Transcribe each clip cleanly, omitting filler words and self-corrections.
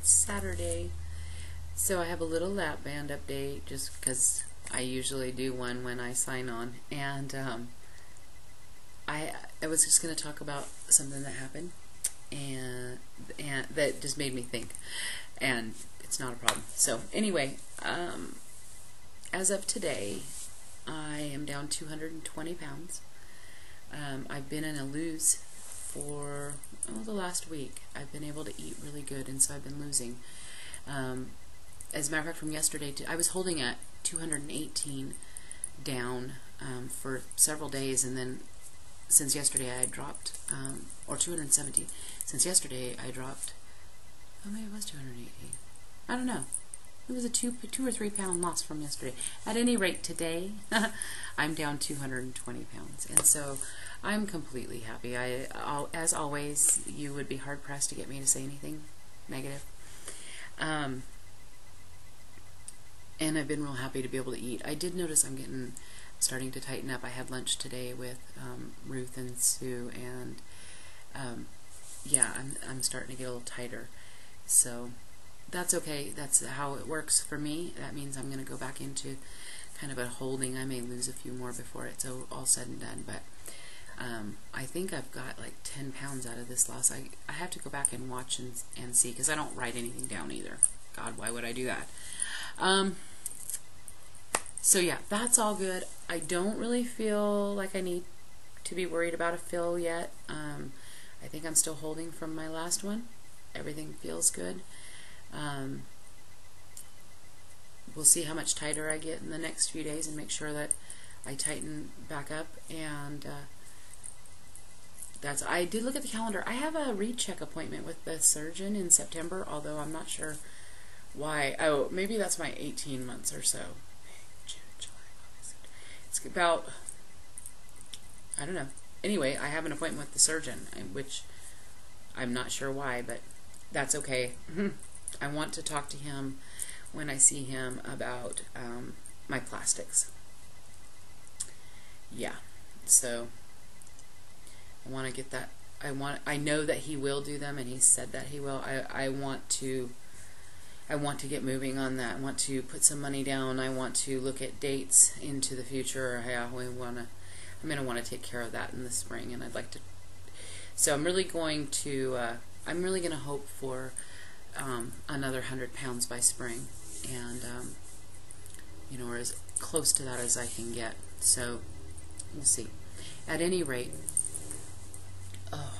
It's Saturday, so I have a little lap band update just because I usually do one when I sign on, and I was just going to talk about something that happened and that just made me think, and it's not a problem. So anyway, as of today, I am down 220 pounds. I've been in a lose for the last week. I've been able to eat really good, and so I've been losing. As a matter of fact, from yesterday to, I was holding at 218 down for several days, and then since yesterday I dropped, or 270. Since yesterday I dropped, oh maybe it was 218. I don't know. It was a 2 or 3 pound loss from yesterday. At any rate, today I'm down 220 pounds, and so I'm completely happy. As always, you would be hard pressed to get me to say anything negative. And I've been real happy to be able to eat. I did notice I'm starting to tighten up. I had lunch today with Ruth and Sue, and yeah, I'm starting to get a little tighter. So that's okay. That's how it works for me. That means I'm going to go back into kind of a holding. I may lose a few more before it's all said and done, but I think I've got like 10 pounds out of this loss. I have to go back and watch and see, because I don't write anything down either. God, why would I do that? So yeah, that's all good. I don't really feel like I need to be worried about a fill yet. I think I'm still holding from my last one. Everything feels good. We'll see how much tighter I get in the next few days and make sure that I tighten back up. And I did look at the calendar. I have a recheck appointment with the surgeon in September, although I'm not sure why. Oh, maybe that's my 18 months or so. June, July, August. It's about, I don't know. Anyway, I have an appointment with the surgeon, which I'm not sure why, but that's okay. I want to talk to him when I see him about my plastics. Yeah, so I want to get that. I know that he will do them, and he said that he will. I want to get moving on that. I want to put some money down. I want to look at dates into the future. I'm going to want to take care of that in the spring, and I'd like to. So I'm really going to. I'm really going to hope for another 100 pounds by spring, and you know, or as close to that as I can get. So we'll see. At any rate, oh,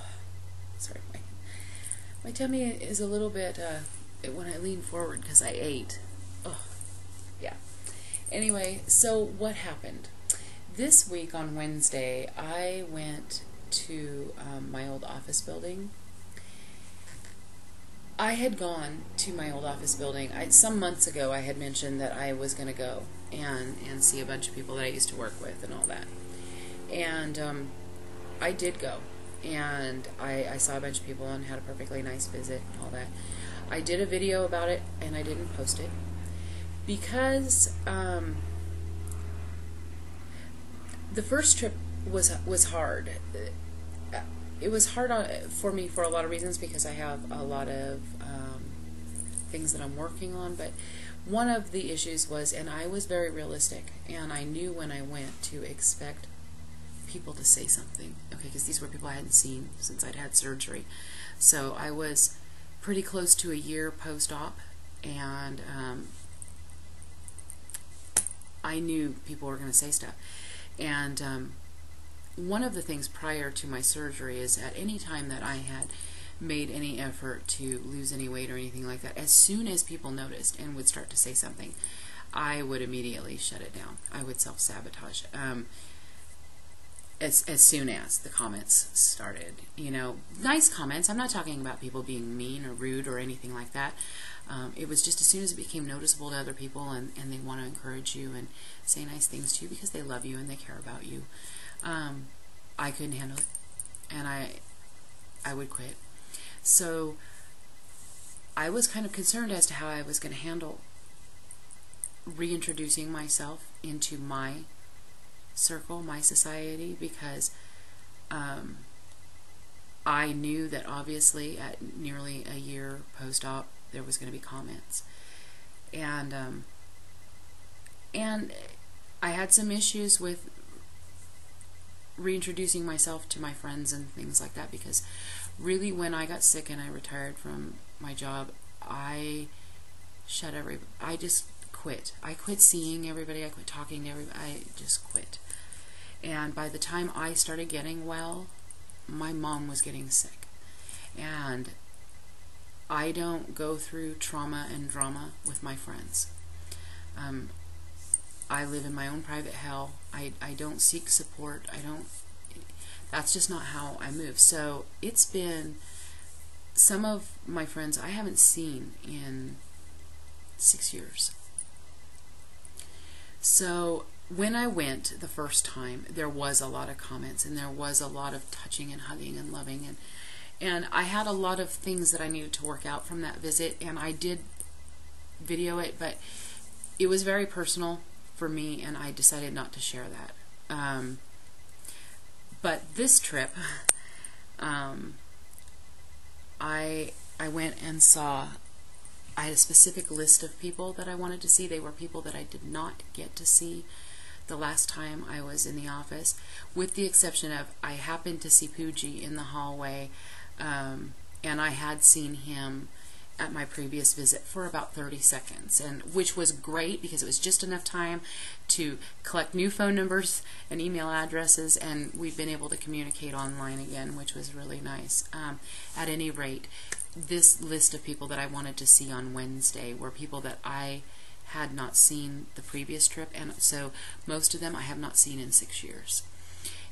sorry, my tummy is a little bit when I lean forward because I ate. Oh, yeah. Anyway, so what happened? This week on Wednesday, I went to my old office building. I had gone to my old office building. Some months ago I had mentioned that I was going to go and see a bunch of people that I used to work with and all that. And I did go. And I saw a bunch of people and had a perfectly nice visit and all that. I did a video about it, and I didn't post it because the first trip was hard. It was hard for me for a lot of reasons, because I have a lot of things that I'm working on, but one of the issues was, and I was very realistic, and I knew when I went to expect people to say something, okay, because these were people I hadn't seen since I'd had surgery. So I was pretty close to a year post-op, and I knew people were going to say stuff. And one of the things prior to my surgery is at any time that I had made any effort to lose any weight or anything like that, as soon as people noticed and would start to say something, I would immediately shut it down. I would self-sabotage. As soon as the comments started, you know, nice comments. I'm not talking about people being mean or rude or anything like that. It was just as soon as it became noticeable to other people, and they want to encourage you and say nice things to you because they love you and they care about you. I couldn't handle it, and I would quit. So I was kind of concerned as to how I was going to handle reintroducing myself into my circle, my society, because I knew that obviously at nearly a year post-op there was going to be comments. And I had some issues with reintroducing myself to my friends and things like that, because really when I got sick and I retired from my job, I just quit. I quit seeing everybody. I quit talking to everybody. I just quit. And by the time I started getting well, my mom was getting sick. And I don't go through trauma and drama with my friends. I live in my own private hell. I don't seek support. That's just not how I move. So it's been, some of my friends I haven't seen in 6 years. So when I went the first time, there was a lot of comments, and there was a lot of touching and hugging and loving, and I had a lot of things that I needed to work out from that visit, and I did video it, but it was very personal for me, and I decided not to share that. But this trip, I went and saw, I had a specific list of people that I wanted to see. They were people that I did not get to see the last time I was in the office, with the exception of I happened to see Pooji in the hallway, and I had seen him at my previous visit for about 30 seconds, and which was great because it was just enough time to collect new phone numbers and email addresses, and we've been able to communicate online again, which was really nice. At any rate, this list of people that I wanted to see on Wednesday were people that I had not seen the previous trip, and so most of them I have not seen in 6 years.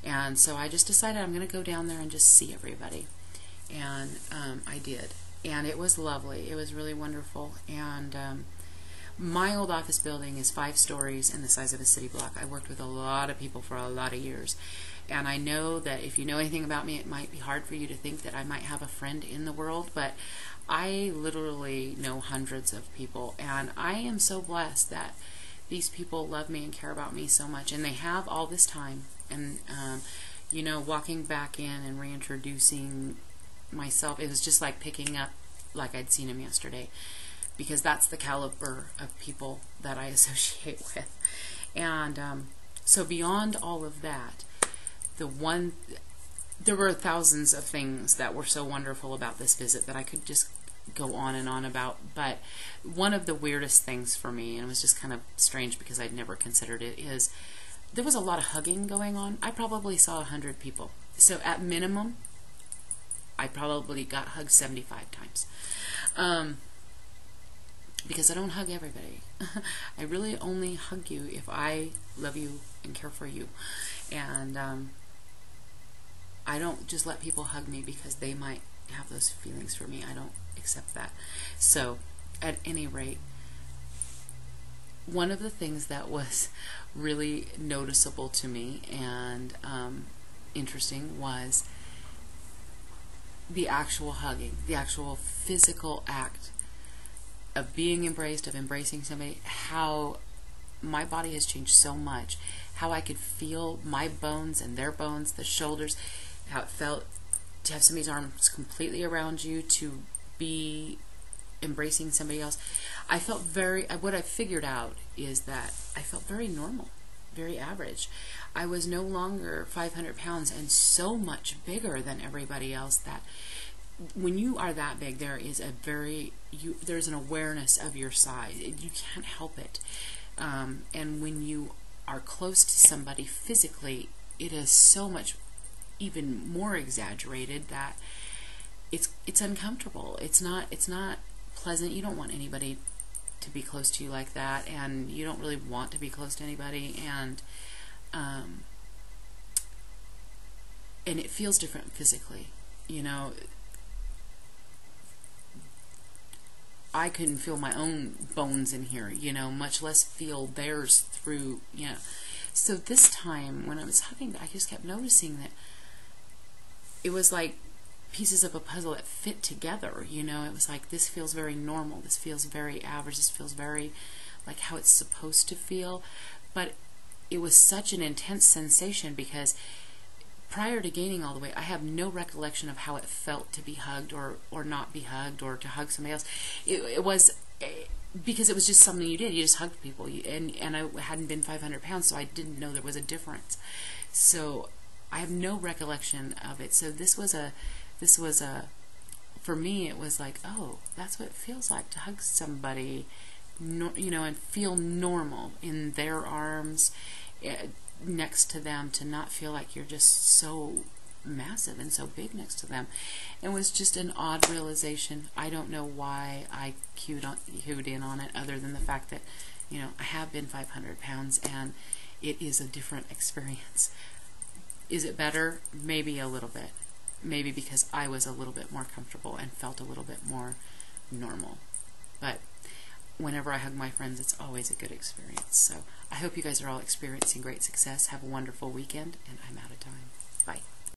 And so I just decided I'm going to go down there and just see everybody, and I did. And it was lovely. It was really wonderful. And my old office building is 5 stories and the size of a city block. I worked with a lot of people for a lot of years. And I know that if you know anything about me, it might be hard for you to think that I might have a friend in the world, but I literally know hundreds of people. And I am so blessed that these people love me and care about me so much. And they have all this time. And, you know, walking back in and reintroducing myself, it was just like picking up like I'd seen him yesterday, because that's the caliber of people that I associate with. And so beyond all of that, there were thousands of things that were so wonderful about this visit that I could just go on and on about, but one of the weirdest things for me, and it was just kind of strange because I'd never considered it, is there was a lot of hugging going on. I probably saw 100 people. So at minimum, I probably got hugged 75 times. Because I don't hug everybody. I really only hug you if I love you and care for you. And I don't just let people hug me because they might have those feelings for me. I don't accept that. So, at any rate, one of the things that was really noticeable to me and interesting was the actual hugging, the actual physical act of being embraced, of embracing somebody, how my body has changed so much, how I could feel my bones and their bones, the shoulders, how it felt to have somebody's arms completely around you, to be embracing somebody else. I felt what I figured out is that I felt very normal, very average. I was no longer 500 pounds and so much bigger than everybody else that when you are that big, there is there's an awareness of your size. You can't help it. And when you are close to somebody physically, it is so much even more exaggerated that it's uncomfortable. It's not pleasant. You don't want anybody to be close to you like that, and you don't really want to be close to anybody, and it feels different physically. You know, I couldn't feel my own bones in here, you know, much less feel theirs through, you know. So this time when I was hugging, I just kept noticing that it was like pieces of a puzzle that fit together, you know. It was like, this feels very normal, this feels very average, this feels very like how it's supposed to feel. But it was such an intense sensation because prior to gaining all the weight, I have no recollection of how it felt to be hugged or not be hugged or to hug somebody else. It was because it was just something you did. You just hugged people, and I hadn't been 500 pounds, so I didn't know there was a difference. So I have no recollection of it. So this was a for me, it was like, oh, that's what it feels like to hug somebody, you know, and feel normal in their arms, next to them, to not feel like you're just so massive and so big next to them. It was just an odd realization. I don't know why I cued in on it, other than the fact that, you know, I have been 500 pounds and it is a different experience. Is it better? Maybe a little bit. Maybe because I was a little bit more comfortable and felt a little bit more normal. But whenever I hug my friends, it's always a good experience. So I hope you guys are all experiencing great success. Have a wonderful weekend, and I'm out of time.